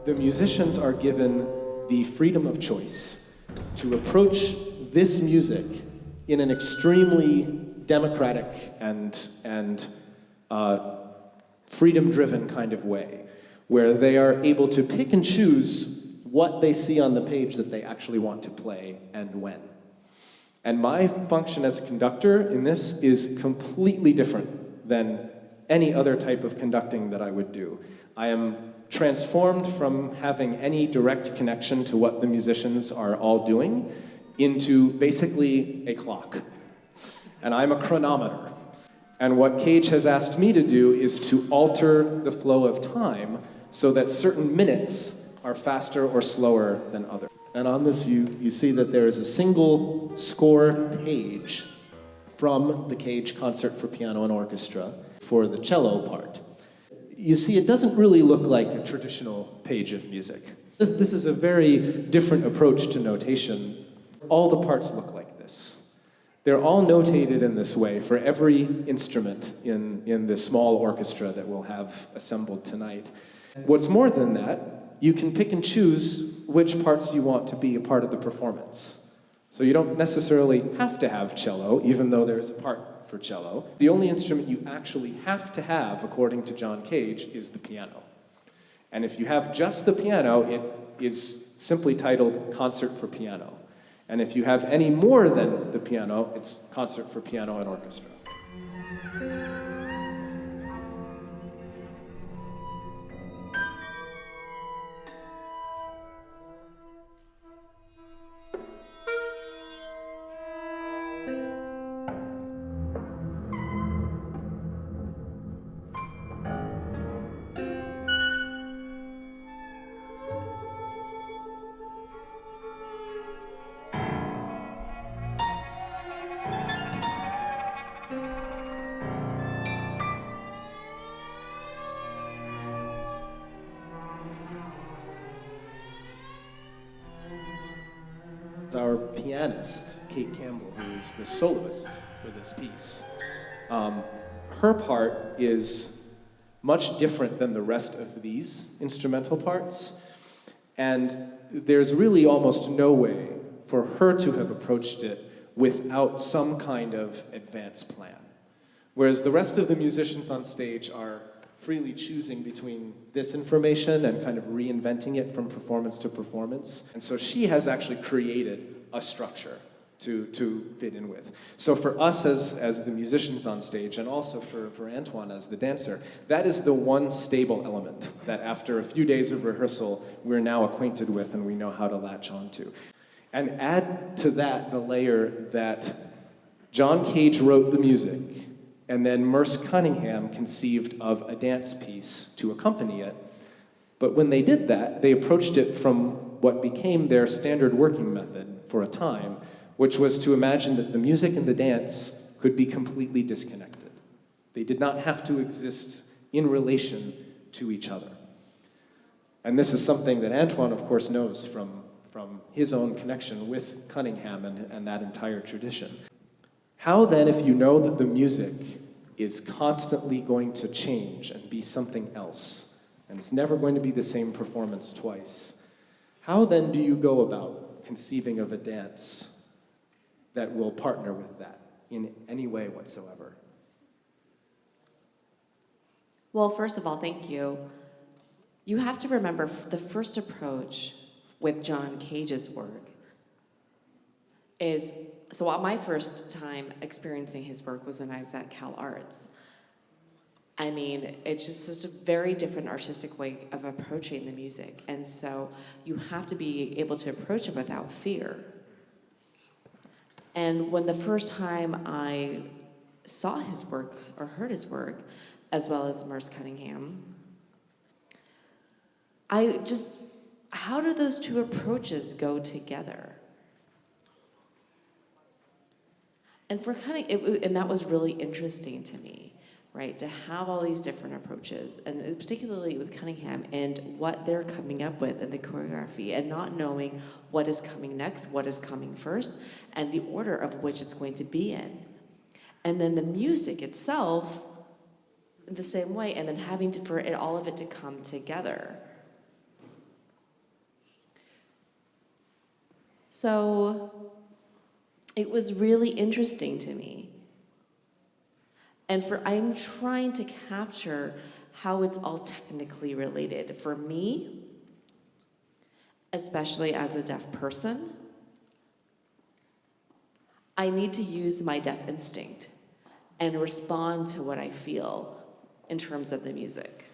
The musicians are given the freedom of choice to approach this music in an extremely democratic and freedom-driven kind of way, where they are able to pick and choose what they see on the page that they actually want to play and when. And my function as a conductor in this is completely different than any other type of conducting that I would do. I am transformed from having any direct connection to what the musicians are all doing into basically a clock. And I'm a chronometer. And what Cage has asked me to do is to alter the flow of time so that certain minutes are faster or slower than others. And on this, you see that there is a single score page from the Cage Concert for Piano and Orchestra for the cello part. You see, it doesn't really look like a traditional page of music. This is a very different approach to notation. All the parts look like this. They're all notated in this way for every instrument in the small orchestra that we'll have assembled tonight. What's more than that, you can pick and choose which parts you want to be a part of the performance. So you don't necessarily have to have cello, even though there's a part for cello. The only instrument you actually have to have, according to John Cage, is the piano. And if you have just the piano, it is simply titled Concert for Piano. And if you have any more than the piano, it's Concert for Piano and Orchestra. Our pianist, Kate Campbell, who is the soloist for this piece. Her part is much different than the rest of these instrumental parts, and there's really almost no way for her to have approached it without some kind of advanced plan. Whereas the rest of the musicians on stage are freely choosing between this information and kind of reinventing it from performance to performance. And so she has actually created a structure to fit in with. So for us as the musicians on stage, and also for Antoine as the dancer, that is the one stable element that after a few days of rehearsal, we're now acquainted with and we know how to latch onto. And add to that the layer that John Cage wrote the music, and then Merce Cunningham conceived of a dance piece to accompany it. But when they did that, they approached it from what became their standard working method for a time, which was to imagine that the music and the dance could be completely disconnected. They did not have to exist in relation to each other. And this is something that Antoine, of course, knows from his own connection with Cunningham and that entire tradition. How then, if you know that the music is constantly going to change and be something else, and it's never going to be the same performance twice, how then do you go about conceiving of a dance that will partner with that in any way whatsoever? Well, first of all, thank you. You have to remember the first approach with John Cage's work is, so my first time experiencing his work was when I was at Cal Arts. I mean, it's just a very different artistic way of approaching the music. And so you have to be able to approach it without fear. And when the first time I saw his work or heard his work, as well as Merce Cunningham, how do those two approaches go together? And and that was really interesting to me, right? To have all these different approaches, and particularly with Cunningham and what they're coming up with in the choreography, and not knowing what is coming next, what is coming first, and the order of which it's going to be in. And then the music itself, the same way, and then having to, for all of it to come together. So it was really interesting to me. And I'm trying to capture how it's all technically related. For me, especially as a deaf person, I need to use my deaf instinct and respond to what I feel in terms of the music.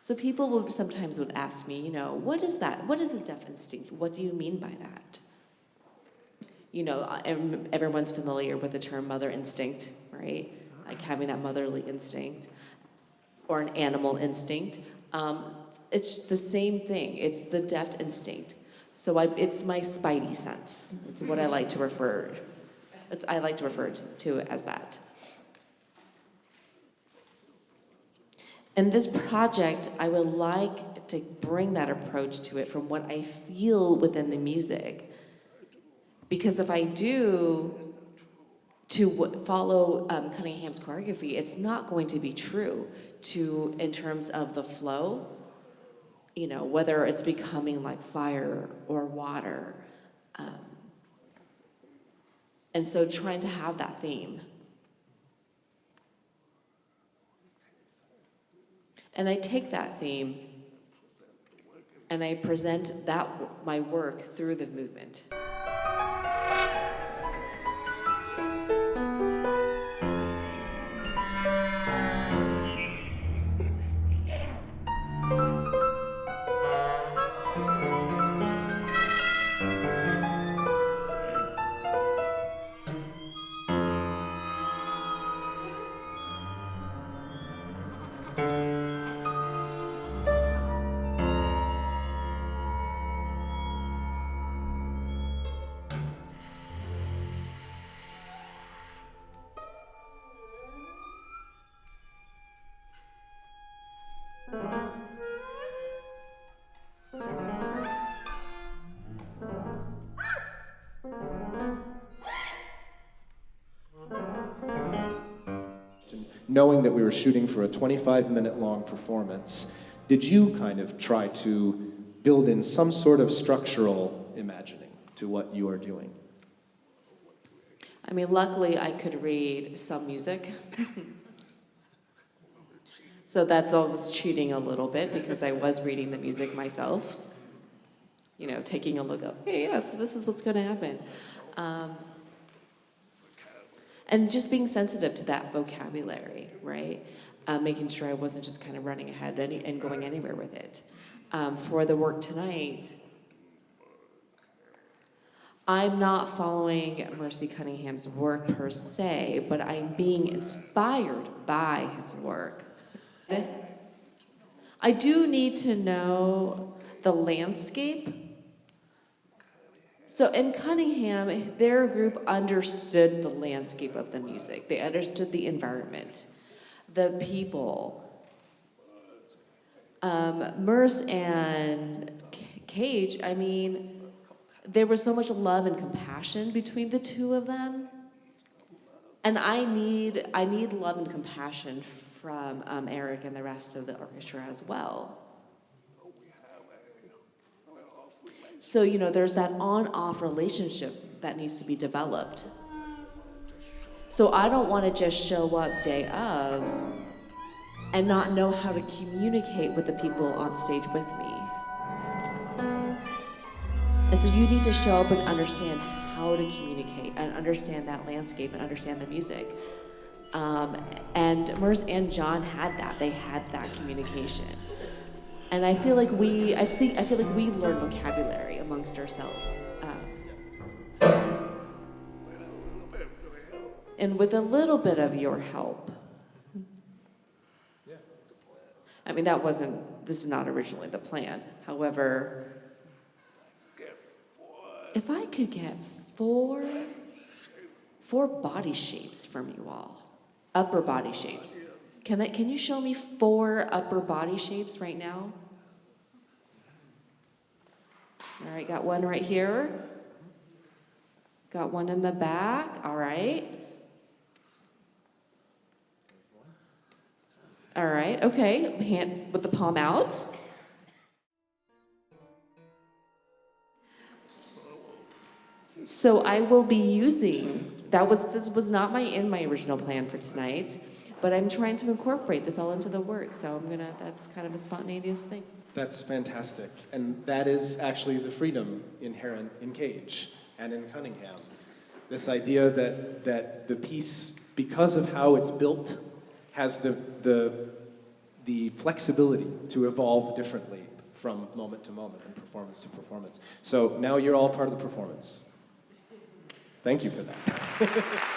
So people sometimes would ask me, you know, what is that? What is a deaf instinct? What do you mean by that? You know, everyone's familiar with the term mother instinct, right? Like having that motherly instinct or an animal instinct. It's the same thing. It's the deaf instinct. So it's my spidey sense. It's what I like to refer to as that. In this project, I would like to bring that approach to it from what I feel within the music. Because if I do follow Cunningham's choreography, it's not going to be true in terms of the flow, you know, whether it's becoming like fire or water. And so trying to have that theme. And I take that theme and I present my work through the movement. Knowing that we were shooting for a 25-minute long performance, did you kind of try to build in some sort of structural imagining to what you are doing? I mean, luckily I could read some music. So that's always cheating a little bit because I was reading the music myself. You know, taking a look up, hey, yeah, so this is what's going to happen. And just being sensitive to that vocabulary, right? Making sure I wasn't just kind of running ahead and going anywhere with it. For the work tonight, I'm not following Mercy Cunningham's work per se, but I'm being inspired by his work. I do need to know the landscape. So in Cunningham, their group understood the landscape of the music. They understood the environment, the people. Merce and Cage, I mean, there was so much love and compassion between the two of them. And I need love and compassion from Eric and the rest of the orchestra as well. So, you know, there's that on-off relationship that needs to be developed. So I don't want to just show up day of and not know how to communicate with the people on stage with me. And so you need to show up and understand how to communicate and understand that landscape and understand the music. And Merce and John had that. They had that communication. And I feel like we learn vocabulary amongst ourselves. And with a little bit of your help. I mean, this is not originally the plan. However, if I could get four body shapes from you all, upper body shapes. Can you show me 4 upper body shapes right now? All right, got one right here. Got one in the back, all right. All right, okay, hand with the palm out. So I will be using, this was not in my original plan for tonight, but I'm trying to incorporate this all into the work, so that's kind of a spontaneous thing. That's fantastic. And that is actually the freedom inherent in Cage and in Cunningham. This idea that the piece, because of how it's built, has the flexibility to evolve differently from moment to moment and performance to performance. So now you're all part of the performance. Thank you for that.